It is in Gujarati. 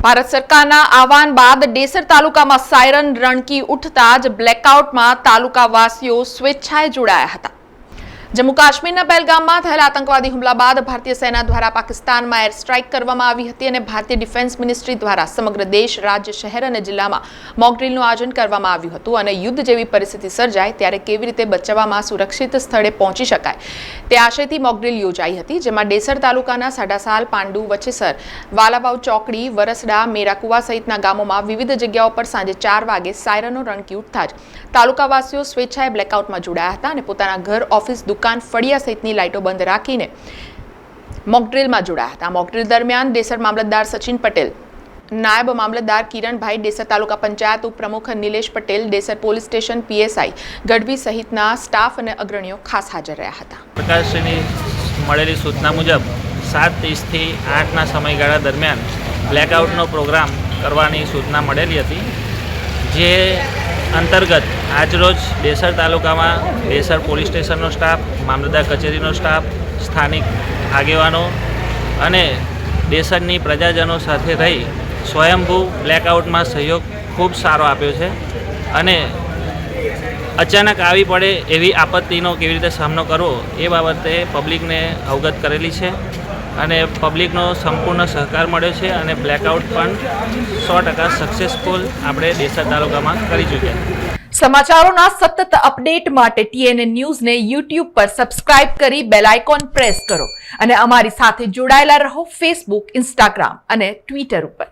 ભારત સરકારના આહવાન બાદ ડેસર તાલુકામાં સાયરન રણકી ઉઠતા જ બ્લેકઆઉટમાં તાલુકાવાસીઓ સ્વેચ્છાએ જોડાયા હતા। જમ્મુ કાશ્મીરના પહેલગામમાં થયેલા આતંકવાદી હુમલા બાદ ભારતીય સેના દ્વારા પાકિસ્તાનમાં એર સ્ટ્રાઇક કરવામાં આવી હતી અને ભારતીય ડિફેન્સ મિનિસ્ટ્રી દ્વારા સમગ્ર દેશ, રાજ્ય, શહેર અને જિલ્લામાં મોક ડ્રીલનું આયોજન કરવામાં આવ્યું હતું અને યુદ્ધ જેવી પરિસ્થિતિ સર્જાય ત્યારે કેવી રીતે બચાવવામાં સુરક્ષિત સ્થળે પહોંચી શકાય તે આશયથી મોક ડ્રીલ યોજાઈ હતી, જેમાં ડેસર તાલુકાના સાડાસાલ, પાંડુ, વચેસર, વાલાવાવ ચોકડી, વરસડા, મેરાકુવા સહિતના ગામોમાં વિવિધ જગ્યાઓ પર સાંજે 4 વાગે સાયરનો રણકી ઉઠતા જ તાલુકાવાસીઓ સ્વેચ્છાએ બ્લેકઆઉટમાં જોડાયા હતા અને પોતાના ઘર, ઓફિસ, દુકાન, ફળિયા સહિતની લાઇટો બંધ રાખીને મોક ડ્રીલમાં જોડાયા હતા। મોક ડ્રીલ દરમિયાન ડેસર મામલતદાર સચિન પટેલ, નાયબ મામલતદાર કિરણભાઈ, ડેસર તાલુકા પંચાયત ઉપપ્રમુખ Nilesh Patel, Desar police station PSI Gadhvi સહિતના સ્ટાફ અને અગ્રણીઓ ખાસ હાજર રહ્યા હતા। પ્રકાશની મળેલી સૂચના મુજબ 7:30 થી 8ના સમયગાળા દરમિયાન બ્લેકઆઉટનો પ્રોગ્રામ કરવાની સૂચના મળેલી હતી, જે અંતર્ગત આજરોજ ડેસર તાલુકામાં ડેસર પોલીસ સ્ટેશનનો સ્ટાફ, મામલતદાર કચેરીનો સ્ટાફ, સ્થાનિક આગેવાનો અને ડેસરની પ્રજાજનો સાથે રહી સ્વયંભૂ બ્લેકઆઉટમાં સહયોગ ખૂબ સારો આપ્યો છે અને અચાનક આવી પડે એવી આપત્તિનો કેવી રીતે સામનો કરવો એ બાબતે પબ્લિકને અવગત કરેલી છે અને પબ્લિકનો સંપૂર્ણ સહકાર મળ્યો છે અને બ્લેકઆઉટ પણ 100% સક્સેસફુલ આપણે ડેસર તાલુકામાં કરી ચૂક્યા છીએ। સમાચારોના સતત અપડેટ માટે TNA ન્યૂઝને YouTube પર સબસ્ક્રાઇબ કરી બેલ આઇકોન પ્રેસ કરો અને અમારી સાથે જોડાયેલા રહો Facebook, Instagram અને Twitter ઉપર।